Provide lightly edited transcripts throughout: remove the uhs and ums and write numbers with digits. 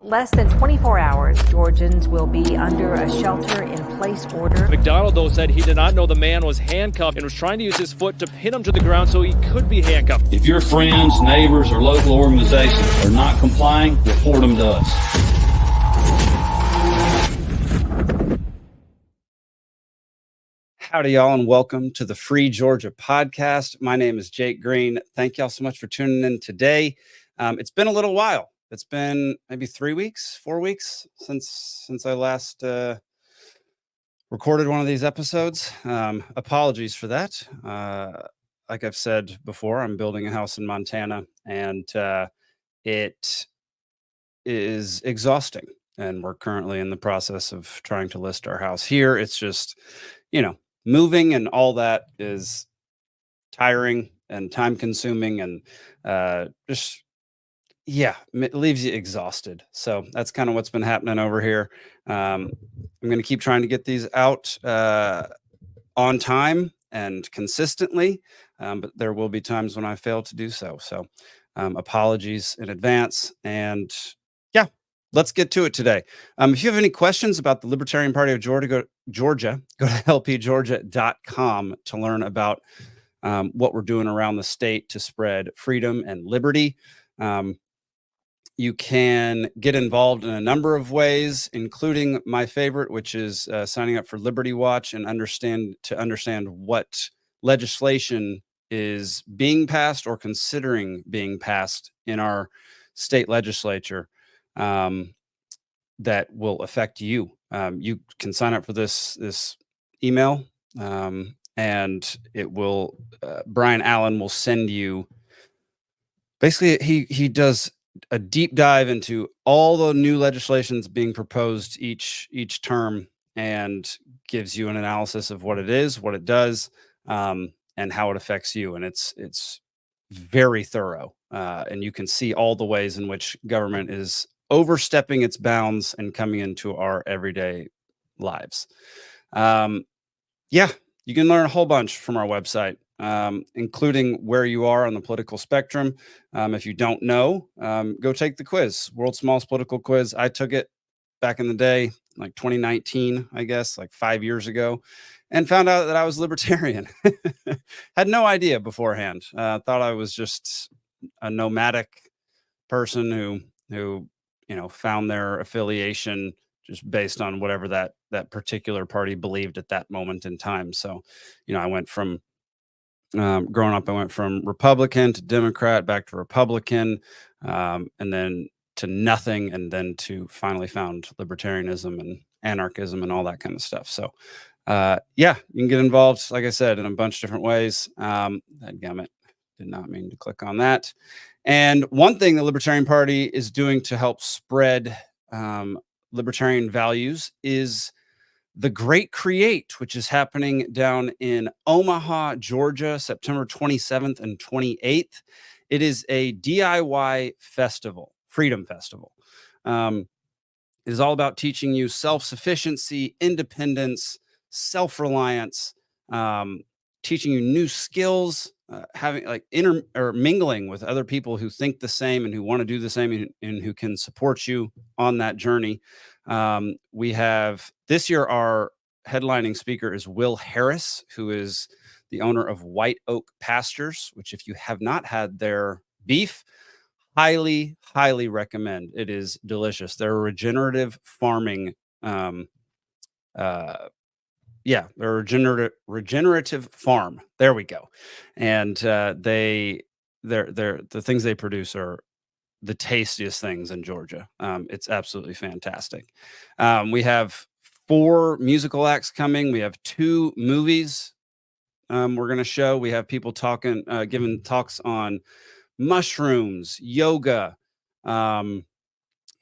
Less than 24 hours, Georgians will be under a shelter-in-place order. McDonald, though, said he did not know the man was handcuffed and was trying to use his foot to pin him to the ground so he could be handcuffed. If your friends, neighbors, or local organizations are not complying, report them to us. Howdy, y'all, and welcome to the Free Georgia podcast. My name is Jake Green. Thank y'all so much for tuning in today. It's been a little while. It's been maybe 4 weeks since I last recorded one of these episodes. Apologies for that. Like I've said before, I'm building a house in Montana, and it is exhausting. And we're currently in the process of trying to list our house here. It's just, moving and all that is tiring and time consuming and it leaves you exhausted. So that's kind of what's been happening over here. I'm going to keep trying to get these out on time and consistently, but there will be times when I fail to do so. So apologies in advance. And let's get to it today. If you have any questions about the Libertarian Party of Georgia, go to lpgeorgia.com to learn about what we're doing around the state to spread freedom and liberty. You can get involved in a number of ways, including my favorite, which is signing up for Liberty Watch and understand what legislation is being passed or considering being passed in our state legislature that will affect you. You can sign up for this email, and it will. Brian Allen will send you. Basically, he does a deep dive into all the new legislations being proposed each term and gives you an analysis of what it is, what it does, and how it affects you. And it's very thorough. And you can see all the ways in which government is overstepping its bounds and coming into our everyday lives. You can learn a whole bunch from our website, including where you are on the political spectrum. If you don't know, go take the quiz, World's Smallest Political Quiz. I took it back in the day, like 2019, I guess, like 5 years ago, and found out that I was libertarian. Had no idea beforehand. Thought I was just a nomadic person who found their affiliation just based on whatever that particular party believed at that moment in time. So, I went from growing up, I went from Republican to Democrat, back to Republican, and then to nothing, and then to finally found libertarianism and anarchism and all that kind of stuff. So, you can get involved, like I said, in a bunch of different ways. Dadgummit, did not mean to click on that. And one thing the Libertarian Party is doing to help spread libertarian values is the Great Create, which is happening down in Omaha, Georgia, September 27th and 28th. It is a DIY festival, freedom festival. It is all about teaching you self-sufficiency, independence, self-reliance, teaching you new skills, having mingling with other people who think the same and who want to do the same and who can support you on that journey. We have this year, our headlining speaker is Will Harris, who is the owner of White Oak Pastures, which if you have not had their beef, highly, highly recommend. It is delicious. They're a regenerative farming, they're a regenerative farm. There we go. And the things they produce are the tastiest things in Georgia. It's absolutely fantastic. We have 4 musical acts coming. We have 2 movies we're going to show. We have people giving talks on mushrooms, yoga. What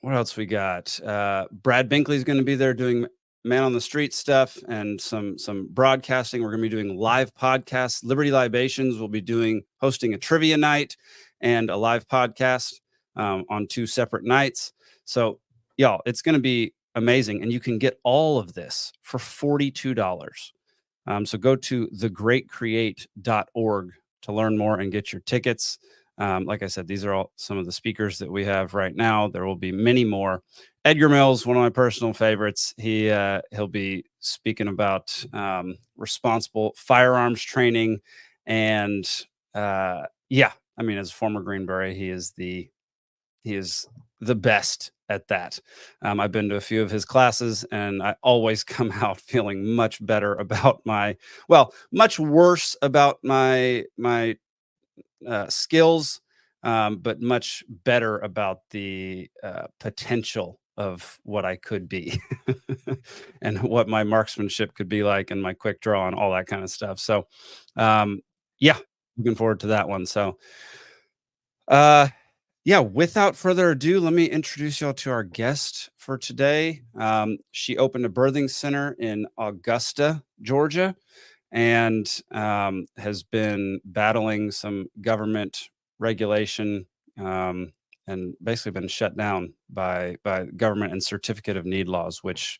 else we got? Brad Binkley's going to be there doing man on the street stuff and some broadcasting. We're going to be doing live podcasts. Liberty Libations will be hosting a trivia night and a live podcast on 2 separate nights. So y'all, it's going to be amazing. And you can get all of this for $42. So go to thegreatcreate.org to learn more and get your tickets. Like I said, these are all some of the speakers that we have right now. There will be many more. Edgar Mills, one of my personal favorites. He'll be speaking about responsible firearms training, and yeah, I mean, as a former Green Beret, he is the best at that. I've been to a few of his classes, and I always come out feeling much better about much worse about my skills, but much better about the potential of what I could be and what my marksmanship could be like, and my quick draw and all that kind of stuff. So, yeah, looking forward to that one. So, yeah, without further ado, let me introduce y'all to our guest for today. She opened a birthing center in Augusta, Georgia, and has been battling some government regulation, and basically been shut down by government and certificate of need laws, which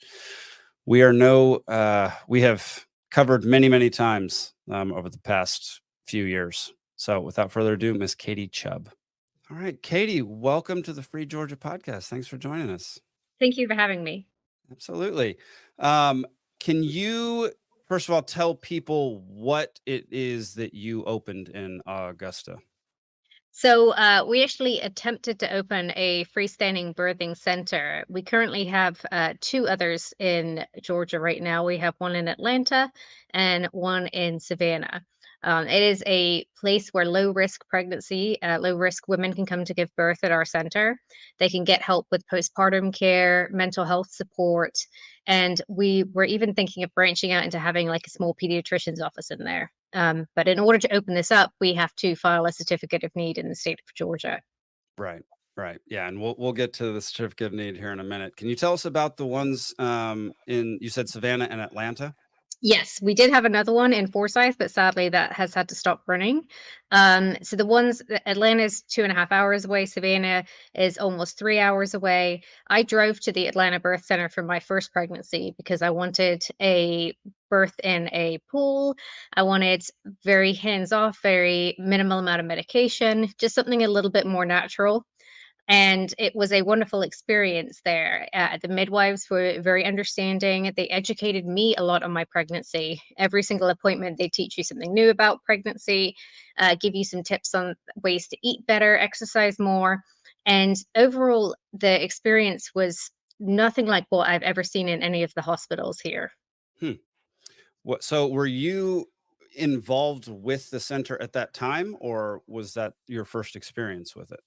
we have covered many times over the past few years. So without further ado, Miss Katie Chubb. All right, Katie, welcome to the Free Georgia Podcast. Thanks for joining us. Thank you for having me. Absolutely. Can you, first of all, tell people what it is that you opened in Augusta? So we actually attempted to open a freestanding birthing center. We currently have two others in Georgia right now. We have one in Atlanta and one in Savannah. It is a place where low risk women can come to give birth at our center. They can get help with postpartum care, mental health support, and we were even thinking of branching out into having like a small pediatrician's office in there. But in order to open this up, we have to file a certificate of need in the state of Georgia. Right. Yeah, and we'll get to the certificate of need here in a minute. Can you tell us about the ones you said Savannah and Atlanta? Yes, we did have another one in Forsyth, but sadly that has had to stop running. So Atlanta is 2.5 hours away. Savannah is almost 3 hours away. I drove to the Atlanta Birth Center for my first pregnancy because I wanted a birth in a pool. I wanted very hands-off, very minimal amount of medication, just something a little bit more natural. And it was a wonderful experience there. The midwives were very understanding. They educated me a lot on my pregnancy. Every single appointment, they teach you something new about pregnancy, give you some tips on ways to eat better, exercise more. And overall, the experience was nothing like what I've ever seen in any of the hospitals here. So were you involved with the center at that time, or was that your first experience with it?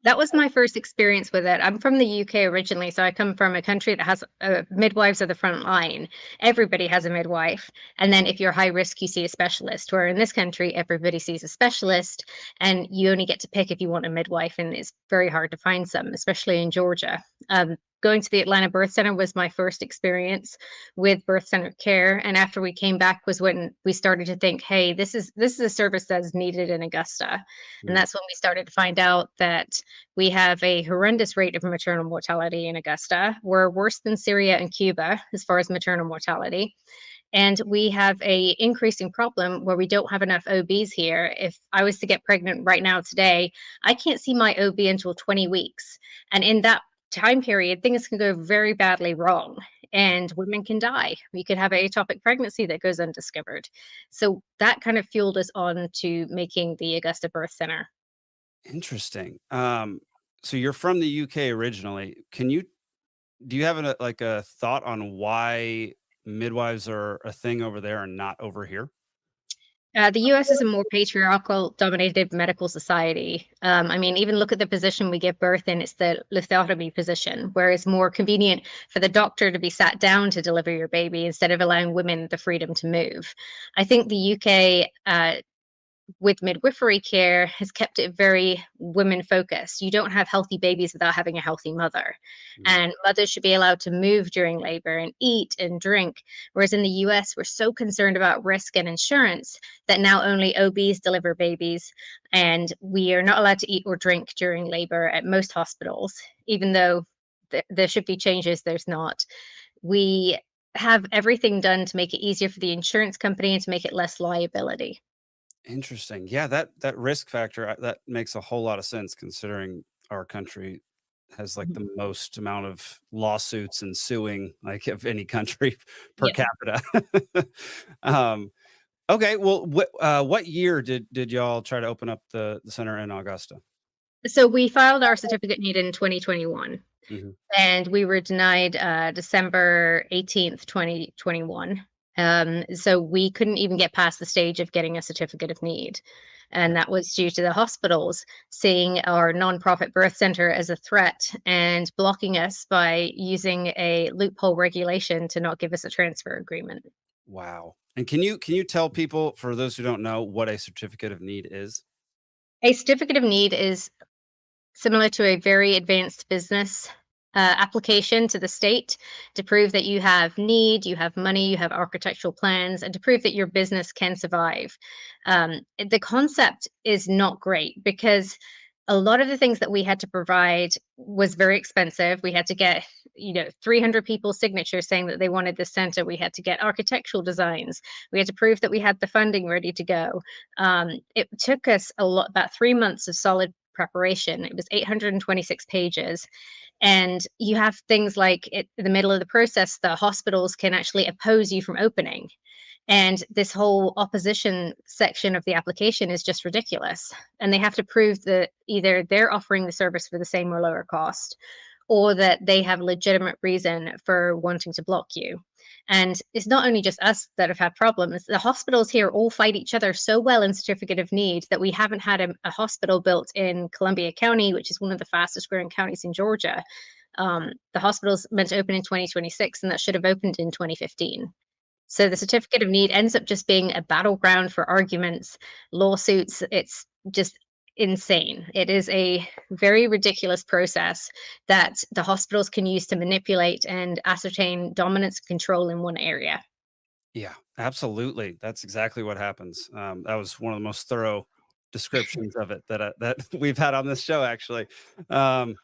That was my first experience with it. I'm from the UK originally, so I come from a country that has midwives at the front line. Everybody has a midwife. And then if you're high risk, you see a specialist. Where in this country, everybody sees a specialist, and you only get to pick if you want a midwife. And it's very hard to find some, especially in Georgia. Going to the Atlanta Birth Center was my first experience with birth center care. And after we came back was when we started to think, hey, this is a service that's needed in Augusta. And that's when we started to find out that we have a horrendous rate of maternal mortality in Augusta. We're worse than Syria and Cuba as far as maternal mortality. And we have a increasing problem where we don't have enough OBs here. If I was to get pregnant right now today, I can't see my OB until 20 weeks. And in that time period, things can go very badly wrong and women can die. We could have an ectopic pregnancy that goes undiscovered. So that kind of fueled us on to making the Augusta Birth Center. Interesting. So you're from the UK originally. Do you have a thought on why midwives are a thing over there and not over here? The US is a more patriarchal dominated medical society. I mean, even look at the position we give birth in, it's the lithotomy position, where it's more convenient for the doctor to be sat down to deliver your baby instead of allowing women the freedom to move. I think the UK with midwifery care has kept it very women focused. You don't have healthy babies without having a healthy mother. And mothers should be allowed to move during labor and eat and drink. Whereas in the US, we're so concerned about risk and insurance that now only OBs deliver babies. And we are not allowed to eat or drink during labor at most hospitals, even though there should be changes, there's not. We have everything done to make it easier for the insurance company and to make it less liability. Interesting. Yeah, that risk factor, that makes a whole lot of sense considering our country has like Mhm. the most amount of lawsuits and suing like of any country per Yeah. capita. um, okay, well, what year did y'all try to open up the center in Augusta? So we filed our certificate need in 2021, Mhm. and we were denied December 18th, 2021. So we couldn't even get past the stage of getting a certificate of need. And that was due to the hospitals seeing our nonprofit birth center as a threat and blocking us by using a loophole regulation to not give us a transfer agreement. Wow. And can you tell people, for those who don't know, what a certificate of need is? A certificate of need is similar to a very advanced business application to the state to prove that you have need, you have money, you have architectural plans, and to prove that your business can survive. The concept is not great because a lot of the things that we had to provide was very expensive. We had to get 300 people's signatures saying that they wanted this center. We had to get architectural designs. We had to prove that we had the funding ready to go. It took us about 3 months of solid preparation. It was 826 pages. And you have things like in the middle of the process, the hospitals can actually oppose you from opening. And this whole opposition section of the application is just ridiculous. And they have to prove that either they're offering the service for the same or lower cost, or that they have legitimate reason for wanting to block you. And it's not only just us that have had problems. The hospitals here all fight each other so well in certificate of need that we haven't had a hospital built in Columbia County, which is one of the fastest growing counties in Georgia. The hospital's meant to open in 2026, and that should have opened in 2015. So the certificate of need ends up just being a battleground for arguments, lawsuits. It's just insane. It is a very ridiculous process that the hospitals can use to manipulate and ascertain dominance and control in one area. Yeah, absolutely. That's exactly what happens. That was one of the most thorough descriptions of it that we've had on this show, actually. Um,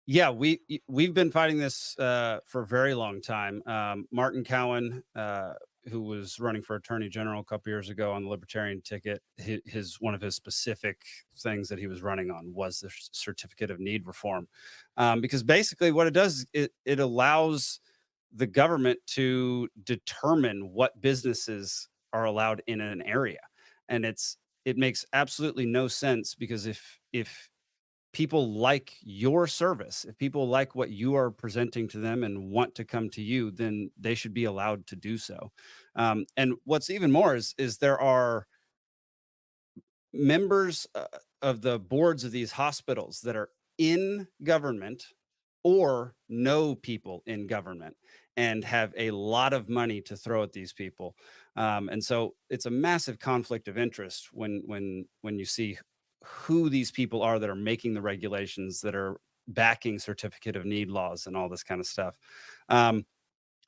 yeah, we've been fighting this for a very long time. Martin Cowan, who was running for attorney general a couple years ago on the Libertarian ticket, his one of his specific things that he was running on was the certificate of need reform, because basically what it does is it allows the government to determine what businesses are allowed in an area, and it makes absolutely no sense because if people like your service, if people like what you are presenting to them and want to come to you, then they should be allowed to do so. And what's even more is there are members of the boards of these hospitals that are in government or know people in government and have a lot of money to throw at these people. And so it's a massive conflict of interest when you see who these people are that are making the regulations that are backing certificate of need laws and all this kind of stuff. All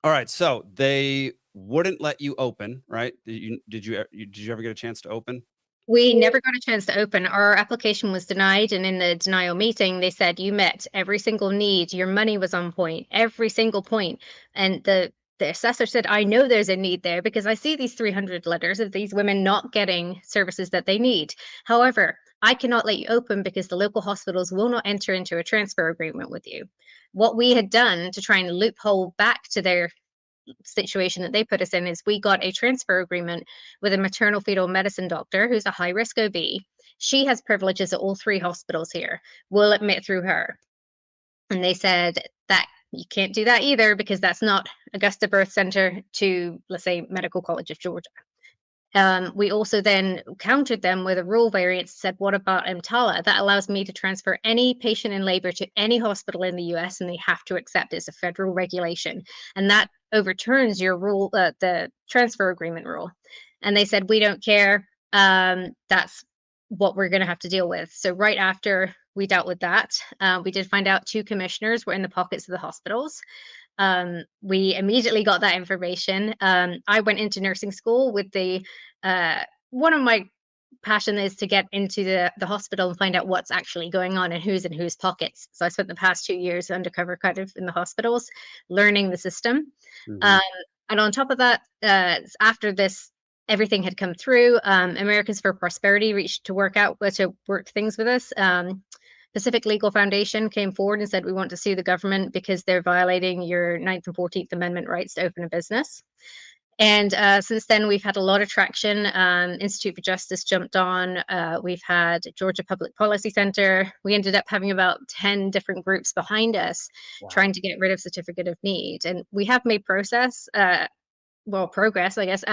right, so they wouldn't let you open, right? Did you ever get a chance to open? We never got a chance to open. Our application was denied, and in the denial meeting, they said you met every single need. Your money was on point, every single point. And the assessor said, "I know there's a need there because I see these 300 letters of these women not getting services that they need. However, I cannot let you open because the local hospitals will not enter into a transfer agreement with you." What we had done to try and loophole back to their situation that they put us in is we got a transfer agreement with a maternal fetal medicine doctor who's a high risk OB. She has privileges at all three hospitals here. We'll admit through her. And they said that you can't do that either because that's not Augusta Birth Center to, let's say, Medical College of Georgia. We also then countered them with a rule variance, said, what about EMTALA? That allows me to transfer any patient in labor to any hospital in the US, and they have to accept it. It's a federal regulation. And that overturns your rule, the transfer agreement rule. And they said, we don't care. That's what we're going to have to deal with. So right after we dealt with that, we did find out two commissioners were in the pockets of the hospitals. We immediately got that information. I went into nursing school with the one of my passion is to get into the hospital and find out what's actually going on and who's in whose pockets. So I spent the past 2 years undercover kind of in the hospitals, learning the system. Mhm. Um, and on top of that, after this everything had come through. Americans for Prosperity reached to work things with us. Pacific Legal Foundation came forward and said, we want to sue the government because they're violating your 9th and 14th Amendment rights to open a business. And since then, we've had a lot of traction. Institute for Justice jumped on. We've had Georgia Public Policy Center. We ended up having about 10 different groups behind us trying to get rid of certificate of need. And we have made progress, I guess,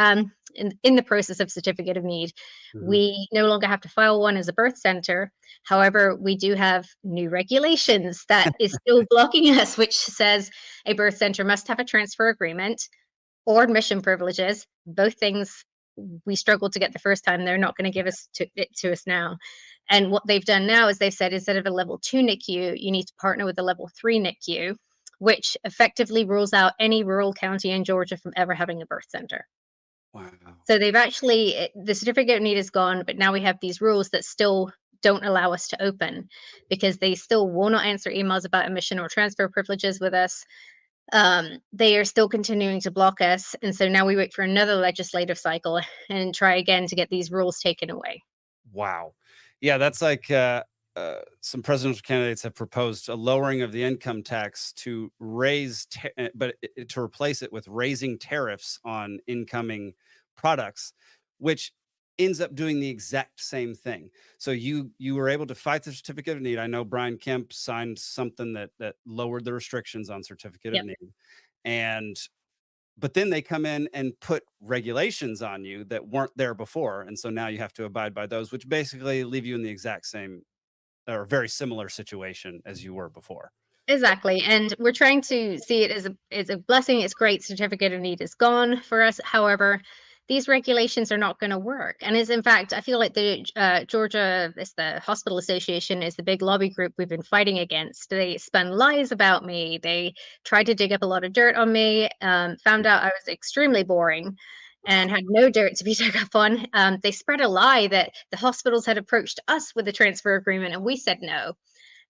in the process of certificate of need. We no longer have to file one as a birth center. However, we do have new regulations that is still blocking us, which says a birth center must have a transfer agreement or admission privileges. Both things we struggled to get the first time. They're not going to give it to us now. And what they've done now is they've said instead of a level 2 NICU, you need to partner with a level 3 NICU, which effectively rules out any rural county in Georgia from ever having a birth center. Wow. So they've actually, the certificate of need is gone, but now we have these rules that still don't allow us to open because they still will not answer emails about admission or transfer privileges with us. They are still continuing to block us. And so now we wait for another legislative cycle and try again to get these rules taken away. Wow. Yeah, that's like some presidential candidates have proposed a lowering of the income tax to raise, to replace it with raising tariffs on incoming products, which ends up doing the exact same thing. So you were able to fight the certificate of need. I know Brian Kemp signed something that lowered the restrictions on certificate of need, but then they come in and put regulations on you that weren't there before, and so now you have to abide by those, which basically leave you in the exact same or very similar situation as you were before. Exactly. And we're trying to see it as a blessing. It's great. Certificate of need is gone for us. However, these regulations are not going to work. And in fact, I feel like the Georgia, the Hospital Association is the big lobby group we've been fighting against. They spun lies about me. They tried to dig up a lot of dirt on me, found out I was extremely boring and had no dirt to be dug up on. They spread a lie that the hospitals had approached us with a transfer agreement and we said no.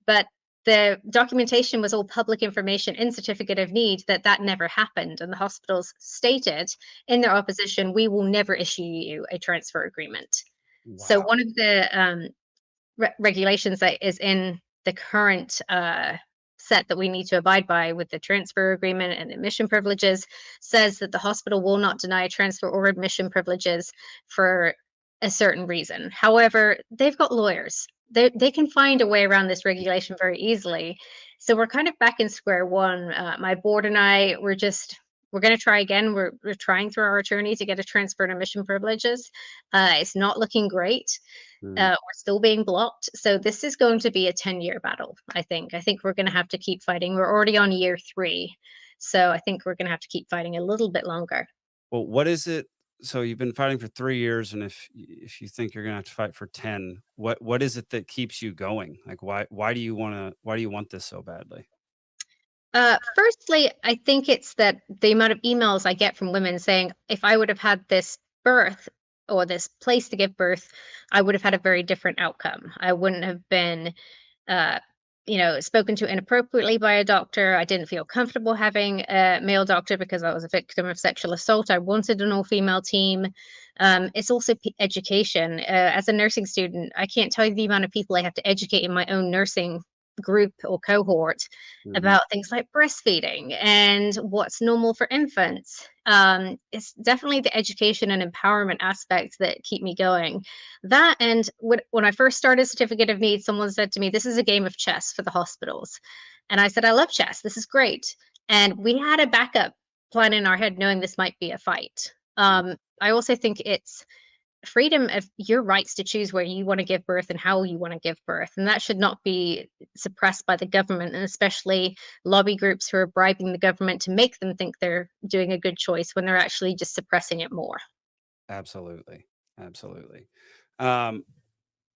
But the documentation was all public information in certificate of need that never happened. And the hospitals stated in their opposition, we will never issue you a transfer agreement. Wow. So one of the regulations that is in the current set that we need to abide by with the transfer agreement and admission privileges says that the hospital will not deny transfer or admission privileges for a certain reason. However, they've got lawyers. They can find a way around this regulation very easily. So we're kind of back in square one. My board and I, we're going to try again. We're trying through our attorney to get a transfer and admission privileges. It's not looking great. We're still being blocked. So this is going to be a 10-year battle, I think. I think we're going to have to keep fighting. We're already on year 3. So I think we're going to have to keep fighting a little bit longer. Well, what is it? So you've been fighting for 3 years, and if you think you're going to have to fight for 10, what is it that keeps you going? Like, why do you want this so badly? Firstly, I think it's that the amount of emails I get from women saying, if I would have had this birth or this place to give birth, I would have had a very different outcome. I wouldn't have been spoken to inappropriately by a doctor. I didn't feel comfortable having a male doctor because I was a victim of sexual assault. I wanted an all-female team. It's also education. As a nursing student, I can't tell you the amount of people I have to educate in my own nursing group or cohort about things like breastfeeding and what's normal for infants. It's definitely the education and empowerment aspects that keep me going. That, and when I first started Certificate of Need, someone said to me, this is a game of chess for the hospitals. And I said, I love chess. This is great. And we had a backup plan in our head knowing this might be a fight. I also think it's freedom of your rights to choose where you want to give birth and how you want to give birth. And that should not be suppressed by the government, and especially lobby groups who are bribing the government to make them think they're doing a good choice when they're actually just suppressing it more. Absolutely. Absolutely.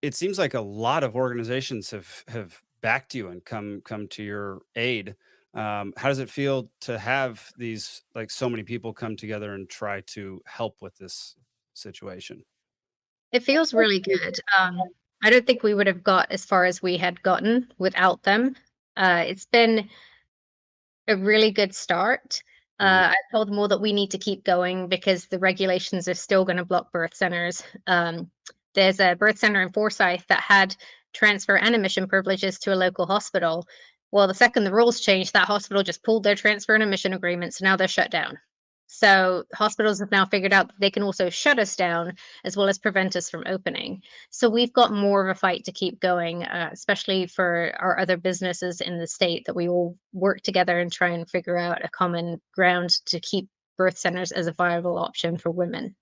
It seems like a lot of organizations have backed you and come to your aid. How does it feel to have these, like, so many people come together and try to help with this situation? It feels really good. I don't think we would have got as far as we had gotten without them. It's been a really good start. I told them all that we need to keep going because the regulations are still going to block birth centers. There's a birth center in Forsyth that had transfer and admission privileges to a local hospital. Well, the second the rules changed, that hospital just pulled their transfer and admission agreements, so now they're shut down. So hospitals have now figured out that they can also shut us down as well as prevent us from opening. So we've got more of a fight to keep going, especially for our other businesses in the state, that we all work together and try and figure out a common ground to keep birth centers as a viable option for women.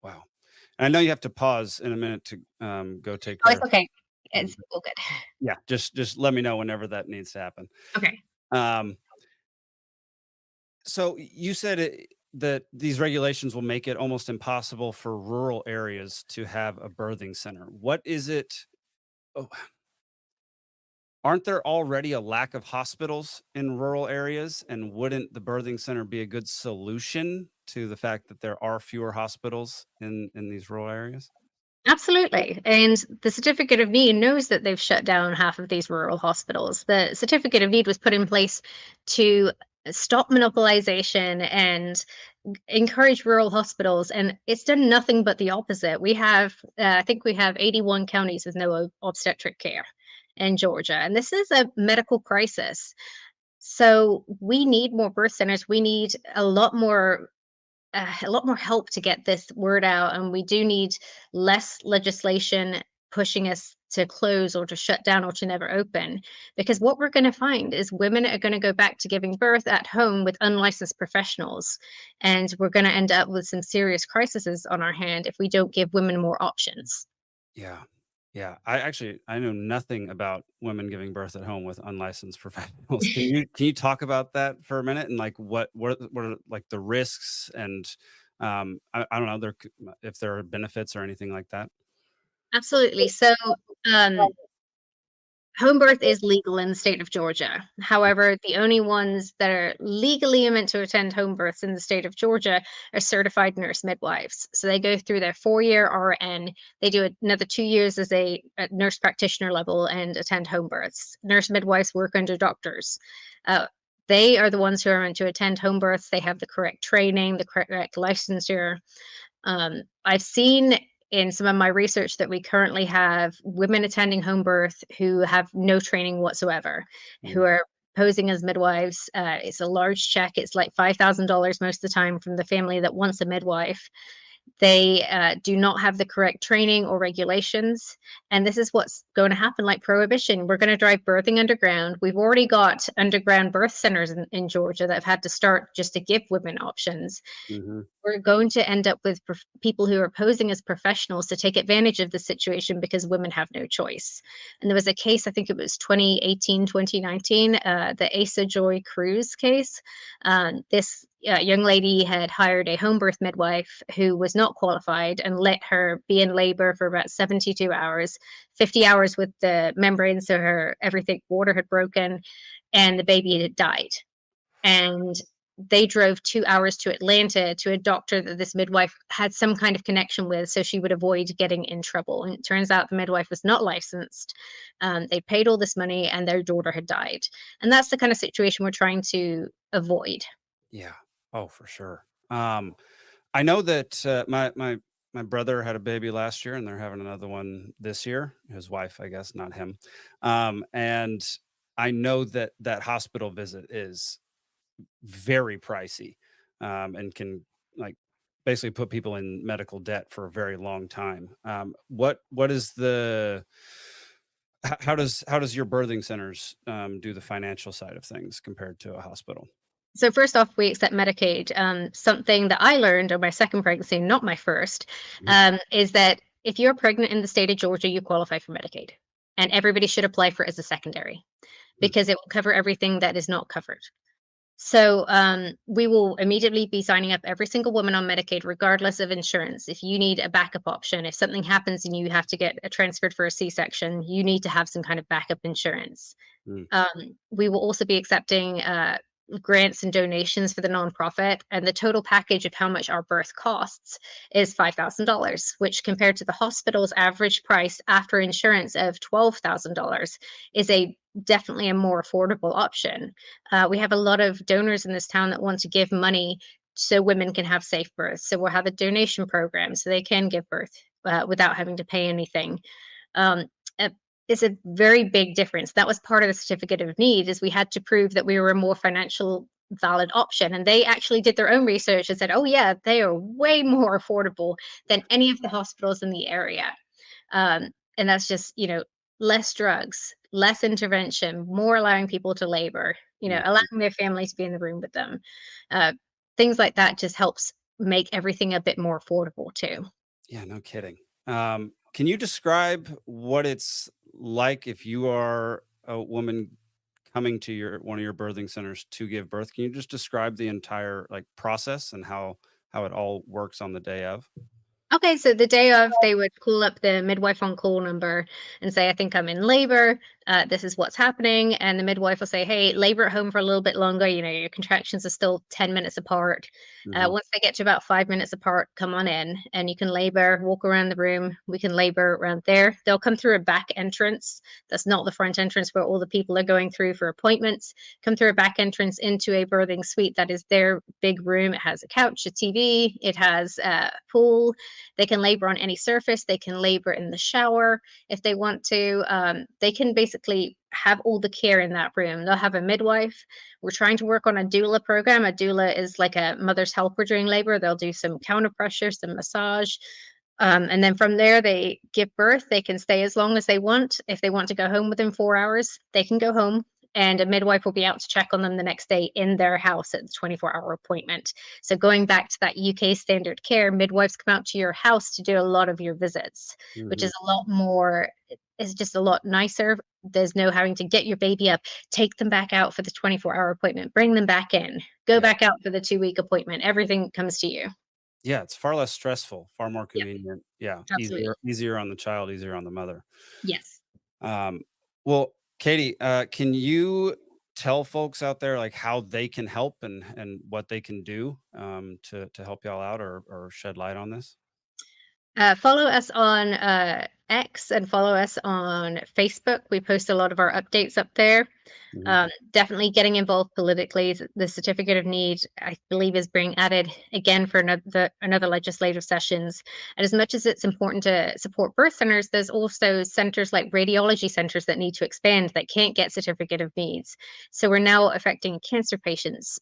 Wow. I know you have to pause in a minute to go take Oh, care. it's okay. It's all good. Yeah, just let me know whenever that needs to happen. Okay. So you said that these regulations will make it almost impossible for rural areas to have a birthing center. What is it? Oh, aren't there already a lack of hospitals in rural areas? And wouldn't the birthing center be a good solution to the fact that there are fewer hospitals in these rural areas? Absolutely. And the certificate of need knows that they've shut down half of these rural hospitals. The certificate of need was put in place to stop monopolization and encourage rural hospitals, and it's done nothing but the opposite. We have, I think we have 81 counties with no obstetric care in Georgia, and this is a medical crisis. So we need more birth centers. We need a lot more help to get this word out, and we do need less legislation pushing us to close or to shut down or to never open, because what we're going to find is women are going to go back to giving birth at home with unlicensed professionals, and we're going to end up with some serious crises on our hand if we don't give women more options. Yeah. Yeah. I know nothing about women giving birth at home with unlicensed professionals. Can you talk about that for a minute, and like what are like the risks, and I don't know if there are benefits or anything like that? Absolutely. So um, home birth is legal in the state of Georgia. However, the only ones that are legally meant to attend home births in the state of Georgia are certified nurse midwives. So they go through their 4-year RN. They do another 2 years as a nurse practitioner level and attend home births. Nurse midwives work under doctors. They are the ones who are meant to attend home births. They have the correct training, the correct licensure. I've seen in some of my research that we currently have women attending home birth who have no training whatsoever, who are posing as midwives. It's a large check. It's like $5,000 most of the time from the family that wants a midwife. They do not have the correct training or regulations. And this is what's going to happen, like prohibition. We're going to drive birthing underground. We've already got underground birth centers in Georgia that have had to start just to give women options. Mm-hmm. We're going to end up with people who are posing as professionals to take advantage of the situation because women have no choice. And there was a case, I think it was 2018, 2019, the Asa Joy Cruz case. This young lady had hired a home birth midwife who was not qualified and let her be in labor for about 72 hours, 50 hours with the membrane, so her everything water had broken, and the baby had died. And they drove 2 hours to Atlanta to a doctor that this midwife had some kind of connection with, so she would avoid getting in trouble. And it turns out the midwife was not licensed. They paid all this money, and their daughter had died. And that's the kind of situation we're trying to avoid. Yeah. Oh, for sure. I know that my brother had a baby last year, and they're having another one this year. His wife, I guess, not him. And I know that that hospital visit is very pricey, and can like basically put people in medical debt for a very long time. What is the how does your birthing centers do the financial side of things compared to a hospital? So first off, we accept Medicaid. Something that I learned on my second pregnancy, not my first, is that if you're pregnant in the state of Georgia, you qualify for Medicaid, and everybody should apply for it as a secondary because it will cover everything that is not covered. So we will immediately be signing up every single woman on Medicaid, regardless of insurance. If you need a backup option, if something happens and you have to get transferred for a C-section, you need to have some kind of backup insurance. Mm. We will also be accepting grants and donations for the nonprofit, and the total package of how much our birth costs is $5,000, which compared to the hospital's average price after insurance of $12,000 is definitely a more affordable option. We have a lot of donors in this town that want to give money so women can have safe births. So we'll have a donation program so they can give birth without having to pay anything. Um, uh, it's a very big difference. That was part of the certificate of need, is we had to prove that we were a more financial valid option. And they actually did their own research and said, oh yeah, they are way more affordable than any of the hospitals in the area. And that's just, less drugs, less intervention, more allowing people to labor, Mhm. allowing their families to be in the room with them. Uh, Things like that just helps make everything a bit more affordable too. Yeah, no kidding. Can you describe what it's like if you are a woman coming to one of your birthing centers to give birth? Can you just describe the entire like process and how it all works on the day of? Okay, so the day of, they would call up the midwife on call number and say, I think I'm in labor. This is what's happening. And the midwife will say, hey, labor at home for a little bit longer. Your contractions are still 10 minutes apart. Mhm. Once they get to about 5 minutes apart, come on in and you can labor, walk around the room. We can labor around there. They'll come through a back entrance. That's not the front entrance where all the people are going through for appointments. Come through a back entrance into a birthing suite. That is their big room. It has a couch, a TV, it has a pool. They can labor on any surface. They can labor in the shower if they want to. They can basically have all the care in that room. They'll have a midwife. We're trying to work on a doula program. A doula is like a mother's helper during labor. They'll do some counter pressure, some massage. And then from there, they give birth. They can stay as long as they want. If they want to go home within 4 hours, they can go home. And a midwife will be out to check on them the next day in their house at the 24-hour appointment. So going back to that UK standard care, midwives come out to your house to do a lot of your visits, which Mhm. is a lot more, it's just a lot nicer. There's no having to get your baby up, take them back out for the 24-hour appointment, bring them back in, go Yeah. back out for the 2-week appointment. Everything comes to you. Yeah, it's far less stressful, far more Yep, convenient. Yeah, absolutely. easier on the child, easier on the mother. Yes. Um, well, Katie, can you tell folks out there like how they can help and what they can do to help y'all out or shed light on this? Follow us on X and follow us on Facebook. We post a lot of our updates up there. Mhm. Definitely getting involved politically. The certificate of need, I believe, is being added again for another legislative sessions. And as much as it's important to support birth centers, there's also centers like radiology centers that need to expand that can't get certificate of needs. So we're now affecting cancer patients.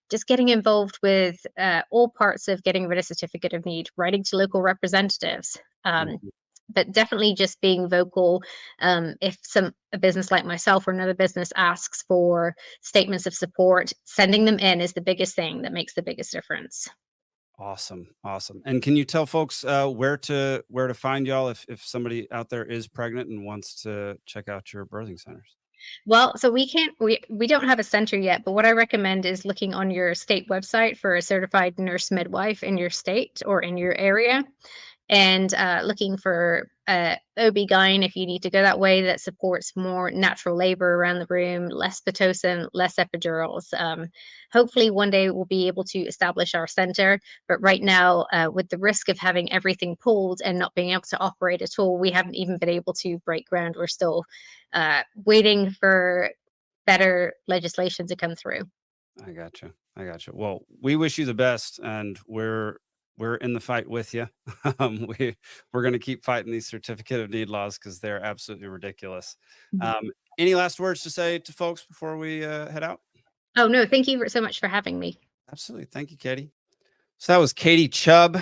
Just getting involved with all parts of getting rid of certificate of need, writing to local representatives. Mhm. But definitely just being vocal. If a business like myself or another business asks for statements of support, sending them in is the biggest thing that makes the biggest difference. Awesome, awesome. And can you tell folks where to find y'all if somebody out there is pregnant and wants to check out your birthing centers? Well, so we don't have a center yet, but what I recommend is looking on your state website for a certified nurse midwife in your state or in your area, and looking for OB-GYN if you need to go that way, that supports more natural labor around the room, less Pitocin, less epidurals. Hopefully one day we'll be able to establish our center, but right now with the risk of having everything pulled and not being able to operate at all, we haven't even been able to break ground. We're still waiting for better legislation to come through. I gotcha. I gotcha. Well, we wish you the best, and we're in the fight with you. We're going to keep fighting these certificate of need laws because they're absolutely ridiculous. Mhm. Any last words to say to folks before we head out? Oh, no, thank you so much for having me. Absolutely. Thank you, Katie. So that was Katie Chubb,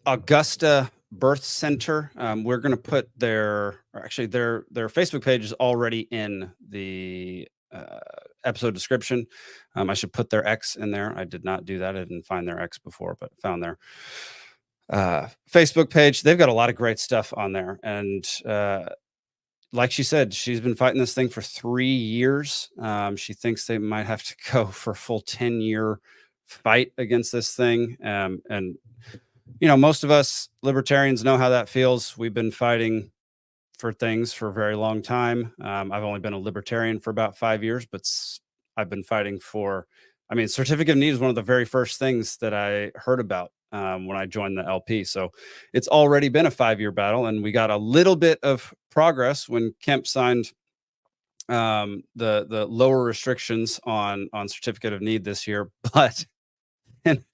Augusta Birth Center. We're going to put their Facebook page is already in the episode description. I should put their X in there. I did not do that. I didn't find their X before, but found their Facebook page. They've got a lot of great stuff on there. And like she said, she's been fighting this thing for 3 years. She thinks they might have to go for a full 10-year fight against this thing. And most of us libertarians know how that feels. We've been fighting for things for a very long time. I've only been a libertarian for about 5 years, but I've been fighting for. I mean, certificate of need is one of the very first things that I heard about when I joined the LP. So it's already been a 5-year battle, and we got a little bit of progress when Kemp signed the lower restrictions on certificate of need this year. But and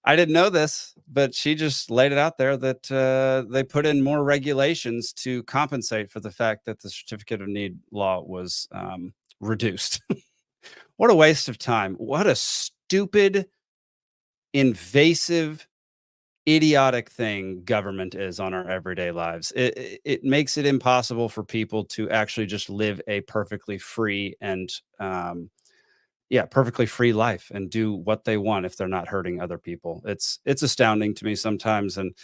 I didn't know this, but she just laid it out there that they put in more regulations to compensate for the fact that the certificate of need law was reduced. What a waste of time. What a stupid, invasive, idiotic thing government is on our everyday lives. It makes it impossible for people to actually just live a perfectly free and perfectly free life and do what they want if they're not hurting other people. It's astounding to me sometimes, and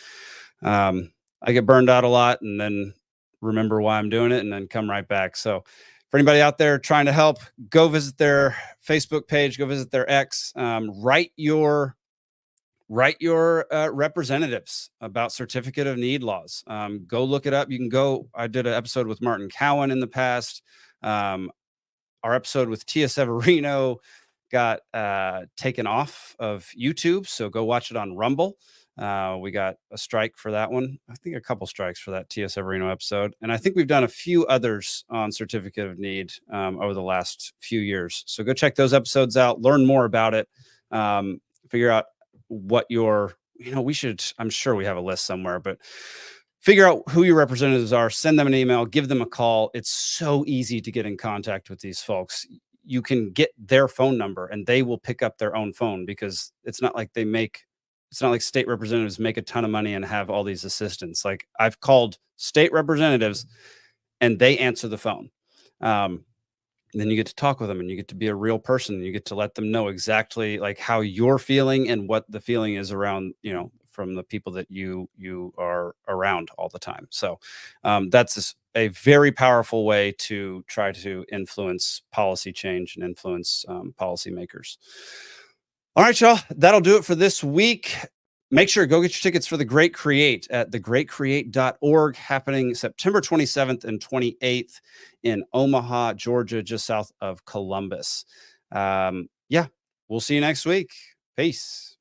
I get burned out a lot and then remember why I'm doing it and then come right back. So for anybody out there trying to help, go visit their Facebook page, go visit their X, write your representatives about certificate of need laws. Go look it up. You can go. I did an episode with Martin Cowan in the past. Our episode with Tia Severino got taken off of YouTube, so go watch it on Rumble. We got a strike for that one. I think a couple strikes for that Tia Severino episode. And I think we've done a few others on certificate of need over the last few years. So go check those episodes out, learn more about it, figure out what I'm sure we have a list somewhere, but figure out who your representatives are, send them an email, give them a call. It's so easy to get in contact with these folks. You can get their phone number and they will pick up their own phone, because it's not like state representatives make a ton of money and have all these assistants. Like, I've called state representatives and they answer the phone. Then you get to talk with them and you get to be a real person. And you get to let them know exactly like how you're feeling and what the feeling is around, from the people that you are around all the time. So that's a very powerful way to try to influence policy change and influence policymakers. All right, y'all, that'll do it for this week. Make sure go get your tickets for The Great Create at thegreatcreate.org, happening September 27th and 28th in Omaha, Georgia, just south of Columbus. We'll see you next week. Peace.